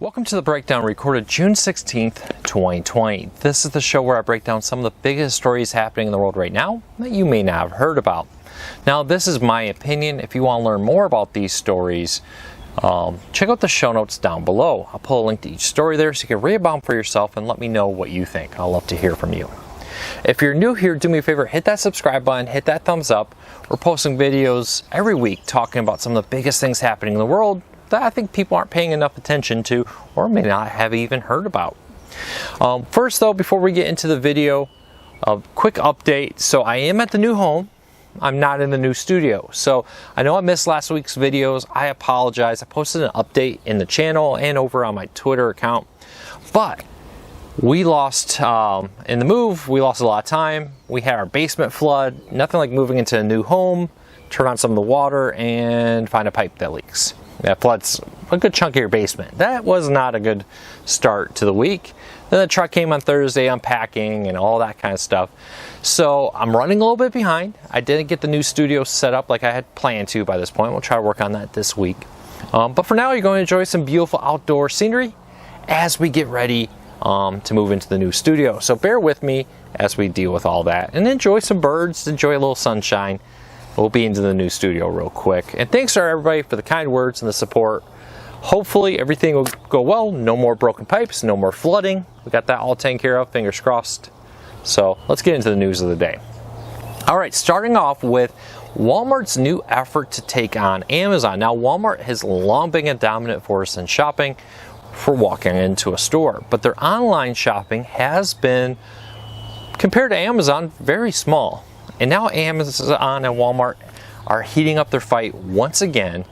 Welcome to the Breakdown, recorded June 16th, 2020. This is the show where I break down some of the biggest stories happening in the world right now that you may not have heard about. Now, this is my opinion. If you want to learn more about these stories, check out the show notes down below. I'll put a link to each story there so you can read about them for yourself and let me know what you think. I'd love to hear from you. If you're new here, do me a favor, hit that subscribe button, hit that thumbs up. We're posting videos every week talking about some of the biggest things happening in the world that I think people aren't paying enough attention to or may not have even heard about. First though, before we get into the video, a quick update. So I am at the new home. I'm not in the new studio. So I know I missed last week's videos. I apologize. I posted an update in the channel and over on my Twitter account. But we lost, in the move, we lost a lot of time. We had our basement flood. Nothing like moving into a new home, turn on some of the water, and find a pipe that leaks. That floods a good chunk of your basement. That was not a good start to the week. Then the truck came on Thursday, unpacking and all that kind of stuff. So I'm running a little bit behind. I didn't get the new studio set up like I had planned to by this point. We'll try to work on that this week. But for now, you're going to enjoy some beautiful outdoor scenery as we get ready to move into the new studio. So bear with me as we deal with all that and enjoy some birds, enjoy a little sunshine. We'll be into the new studio real quick. And thanks to everybody for the kind words and the support. Hopefully everything will go well. No more broken pipes, no more flooding. We got that all taken care of, fingers crossed. So let's get into the news of the day. All right, starting off with Walmart's new effort to take on Amazon. Now, Walmart has long been a dominant force in shopping for walking into a store, but their online shopping has been, compared to Amazon, very small. And now Amazon and Walmart are heating up their fight once again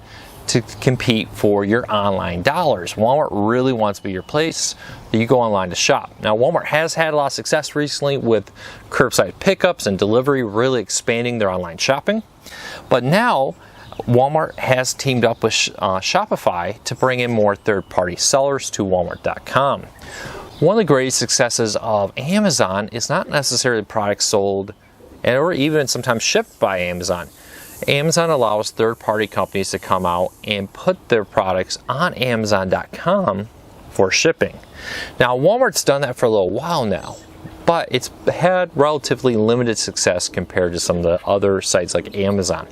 to compete for your online dollars. Walmart really wants to be your place that you go online to shop. Now, Walmart has had a lot of success recently with curbside pickups and delivery really expanding their online shopping. But now, Walmart has teamed up with Shopify to bring in more third-party sellers to Walmart.com. One of the greatest successes of Amazon is not necessarily products sold or even sometimes shipped by Amazon. Amazon allows third-party companies to come out and put their products on Amazon.com for shipping. Now, Walmart's done that for a little while now, but it's had relatively limited success compared to some of the other sites like Amazon.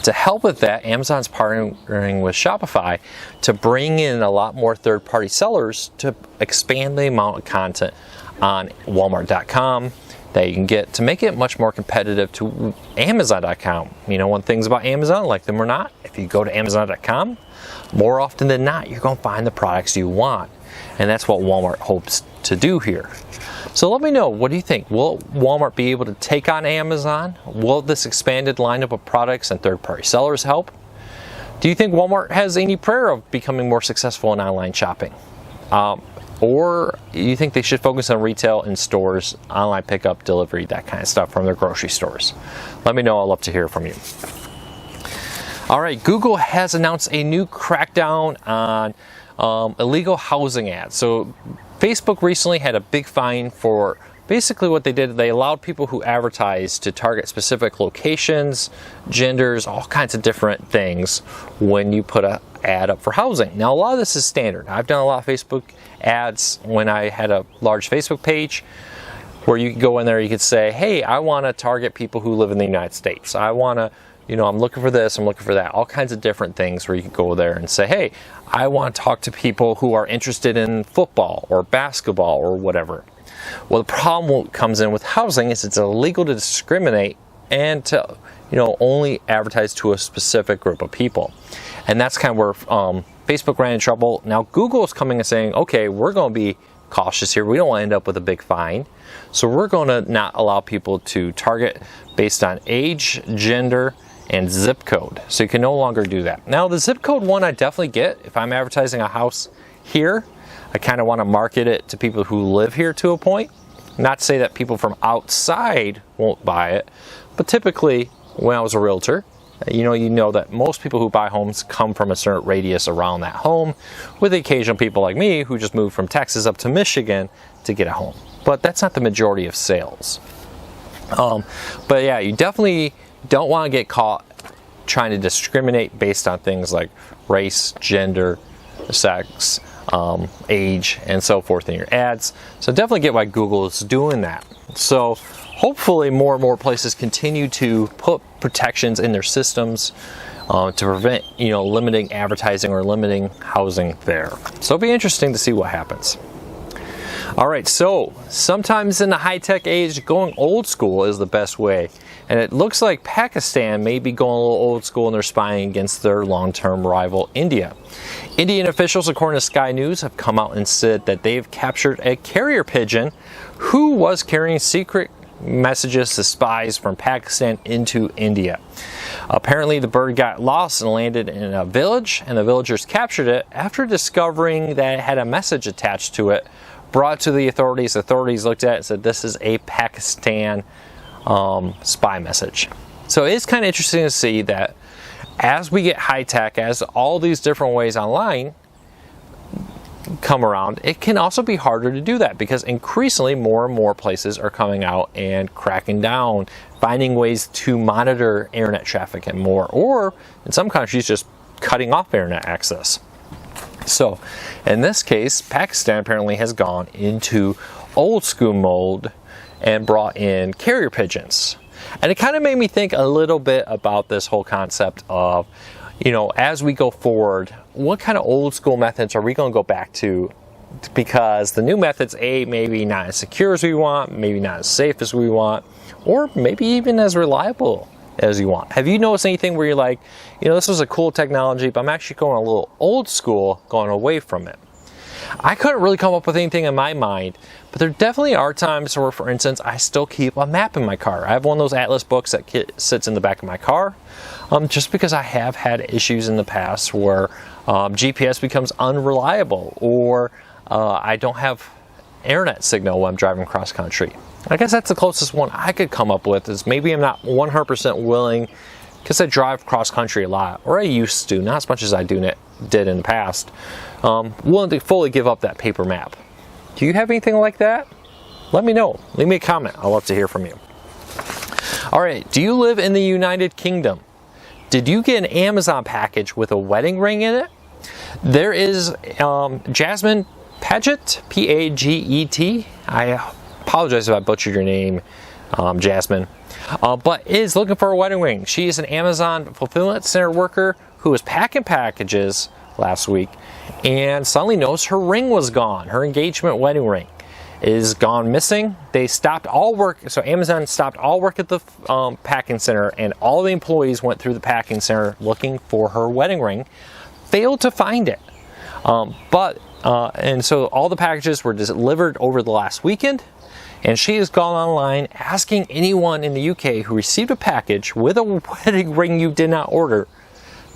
To help with that, Amazon's partnering with Shopify to bring in a lot more third-party sellers to expand the amount of content on Walmart.com that you can get to make it much more competitive to Amazon.com. You know, one thing's about Amazon, like them or not, if you go to Amazon.com, more often than not, you're going to find the products you want. And that's what Walmart hopes to do here. So let me know, what do you think? Will Walmart be able to take on Amazon? Will this expanded lineup of products and third-party sellers help? Do you think Walmart has any prayer of becoming more successful in online shopping? Or you think they should focus on retail in stores, online pickup, delivery, that kind of stuff from their grocery stores? Let me know. I'd love to hear from you. All right, Google has announced a new crackdown on illegal housing ads. So Facebook recently had a big fine for basically what they did. They allowed people who advertise to target specific locations, genders, all kinds of different things when you put an ad up for housing. Now, a lot of this is standard. I've done a lot of Facebook ads when I had a large Facebook page where you could go in there, you could say, hey, I want to target people who live in the United States. I want to, I'm looking for this, I'm looking for that. All kinds of different things where you could go there and say, hey, I want to talk to people who are interested in football or basketball or whatever. Well, the problem comes in with housing is it's illegal to discriminate and to, only advertise to a specific group of people. And that's kind of where Facebook ran in trouble. Now, Google is coming and saying, okay, we're going to be cautious here. We don't want to end up with a big fine. So we're going to not allow people to target based on age, gender, and zip code. So you can no longer do that. Now, the zip code one I definitely get. If I'm advertising a house here, I kind of want to market it to people who live here to a point. Not to say that people from outside won't buy it, but typically when I was a realtor, you know that most people who buy homes come from a certain radius around that home, with the occasional people like me who just moved from Texas up to Michigan to get a home. But that's not the majority of sales. But yeah, you definitely don't want to get caught trying to discriminate based on things like race, gender, sex, age and so forth in your ads. So definitely get why Google is doing that. So hopefully more and more places continue to put protections in their systems to prevent, limiting advertising or limiting housing there. So it'll be interesting to see what happens. All right, so sometimes in the high-tech age, going old school is the best way. And it looks like Pakistan may be going a little old school in their spying against their long-term rival, India. Indian officials, according to Sky News, have come out and said that they've captured a carrier pigeon who was carrying secret messages to spies from Pakistan into India. Apparently, the bird got lost and landed in a village, and the villagers captured it after discovering that it had a message attached to it. Brought to the authorities. Authorities looked at it and said this is a Pakistan spy message. So it's kind of interesting to see that as we get high tech, as all these different ways online come around, it can also be harder to do that because increasingly more and more places are coming out and cracking down, finding ways to monitor internet traffic and more, or in some countries just cutting off internet access. So in this case, Pakistan apparently has gone into old school mode and brought in carrier pigeons. And it kind of made me think a little bit about this whole concept of, as we go forward, what kind of old school methods are we going to go back to? Because the new methods, maybe not as secure as we want, maybe not as safe as we want, or maybe even as reliable as you want. Have you noticed anything where you're like, this was a cool technology, but I'm actually going a little old school, going away from it? I couldn't really come up with anything in my mind, but there definitely are times where, for instance, I still keep a map in my car. I have one of those Atlas books that sits in the back of my car, just because I have had issues in the past where GPS becomes unreliable, or I don't have internet signal when I'm driving cross country. I guess that's the closest one I could come up with, is maybe I'm not 100% willing, because I drive cross country a lot, or I used to, not as much as I did in the past, willing to fully give up that paper map. Do you have anything like that? Let me know. Leave me a comment. I'd love to hear from you. All right, do you live in the United Kingdom? Did you get an Amazon package with a wedding ring in it? There is Jasmine Paget, P-A-G-E-T. I apologize if I butchered your name, Jasmine, but is looking for a wedding ring. She is an Amazon fulfillment center worker who was packing packages last week and suddenly noticed her ring was gone. Her engagement wedding ring is gone missing. They stopped all work, so Amazon stopped all work at the packing center, and all the employees went through the packing center looking for her wedding ring, failed to find it. And so all the packages were delivered over the last weekend, and she has gone online asking anyone in the UK who received a package with a wedding ring you did not order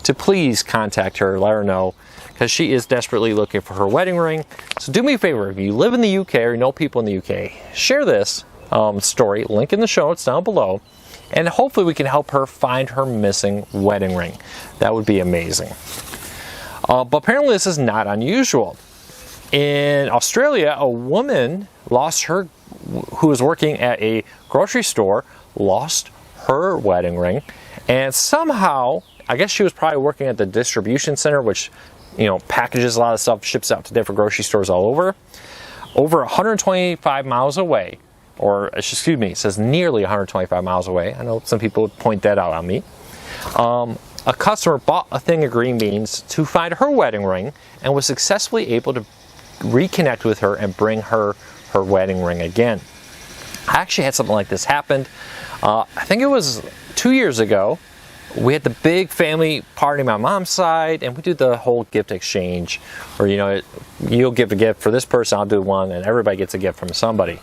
to please contact her, let her know, because she is desperately looking for her wedding ring. So do me a favor, if you live in the UK or know people in the UK, share this story, link in the show notes down below, and hopefully we can help her find her missing wedding ring. That would be amazing. But apparently this is not unusual. In Australia, a woman who was working at a grocery store, lost her wedding ring, and somehow, I guess she was probably working at the distribution center, which, packages a lot of stuff, ships out to different grocery stores all over 125 miles away, or excuse me, it says nearly 125 miles away. I know some people would point that out on me. A customer bought a thing of green beans to find her wedding ring and was successfully able to reconnect with her and bring her wedding ring again. I actually had something like this happen. I think it was 2 years ago. We had the big family party on my mom's side, and we do the whole gift exchange, where you'll give a gift for this person, I'll do one, and everybody gets a gift from somebody.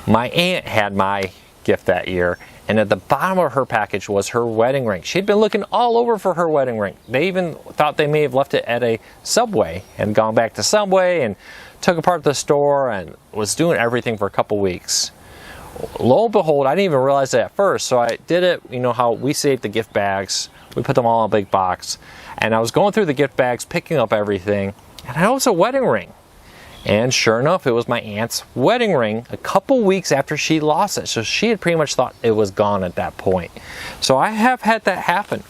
My aunt had my gift that year, and at the bottom of her package was her wedding ring. She'd been looking all over for her wedding ring. They even thought they may have left it at a Subway and gone back to Subway and took apart the store and was doing everything for a couple weeks. Lo and behold, I didn't even realize it at first, so I did it, how we saved the gift bags. We put them all in a big box, and I was going through the gift bags, picking up everything, and I noticed a wedding ring. And sure enough, it was my aunt's wedding ring a couple weeks after she lost it. So she had pretty much thought it was gone at that point. So I have had that happen.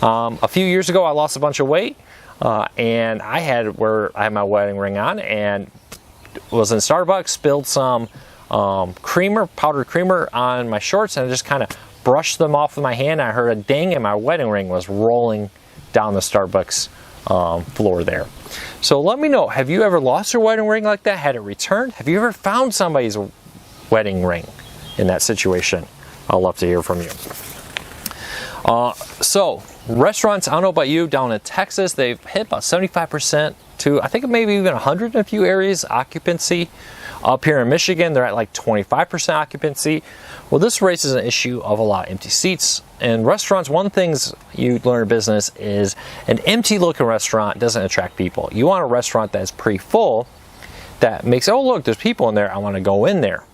A few years ago, I lost a bunch of weight. and I had my wedding ring on, and was in Starbucks, spilled some powdered creamer on my shorts, and I just kind of brushed them off with my hand. I heard a ding, and my wedding ring was rolling down the Starbucks floor there. So let me know, have you ever lost your wedding ring like that? Had it returned? Have you ever found somebody's wedding ring in that situation? I'd love to hear from you. So restaurants, I don't know about you, down in Texas, they've hit about 75% to, I think maybe even 100 in a few areas, occupancy. Up here in Michigan, they're at like 25% occupancy. Well, this raises an issue of a lot of empty seats. In restaurants, one of the things you learn in business is an empty looking restaurant doesn't attract people. You want a restaurant that's pretty full, that makes, oh look, there's people in there, I want to go in there.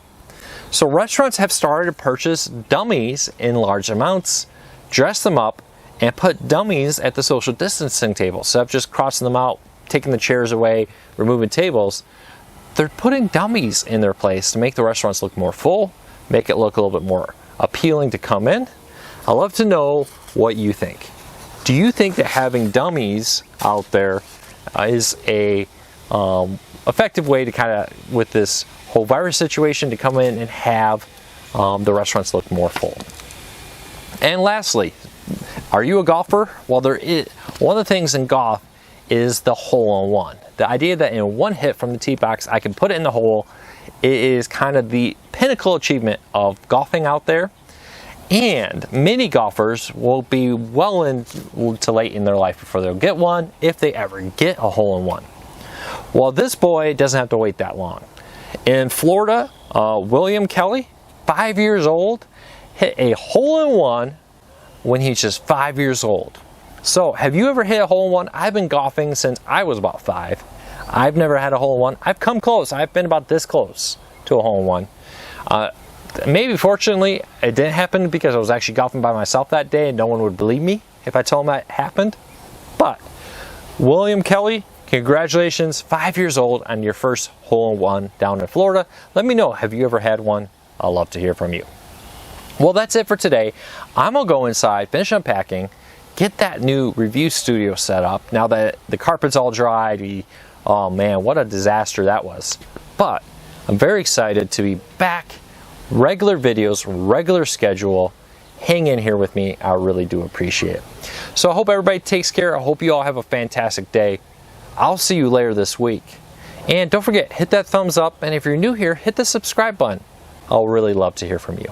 So restaurants have started to purchase dummies in large amounts, dress them up, and put dummies at the social distancing table. So of just crossing them out, taking the chairs away, removing tables, they're putting dummies in their place to make the restaurants look more full, make it look a little bit more appealing to come in. I'd love to know what you think. Do you think that having dummies out there is a effective way to kind of, with this whole virus situation, to come in and have the restaurants look more full? And lastly, are you a golfer? Well, one of the things in golf is the hole-in-one. The idea that in one hit from the tee box, I can put it in the hole. It is kind of the pinnacle achievement of golfing out there. And many golfers will be well into late in their life before they'll get one, if they ever get a hole-in-one. Well, this boy doesn't have to wait that long. In Florida, William Kelly, 5 years old, hit a hole-in-one when he's just 5 years old. So, have you ever hit a hole-in-one? I've been golfing since I was about 5. I've never had a hole-in-one. I've come close. I've been about this close to a hole-in-one. Maybe fortunately, it didn't happen because I was actually golfing by myself that day and no one would believe me if I told them that happened. But, William Kelly, congratulations, 5 years old on your first hole-in-one down in Florida. Let me know, have you ever had one? I'd love to hear from you. Well, that's it for today. I'm going to go inside, finish unpacking, get that new review studio set up. Now that the carpet's all dried, oh man, what a disaster that was. But I'm very excited to be back. Regular videos, regular schedule. Hang in here with me. I really do appreciate it. So I hope everybody takes care. I hope you all have a fantastic day. I'll see you later this week. And don't forget, hit that thumbs up. And if you're new here, hit the subscribe button. I'll really love to hear from you.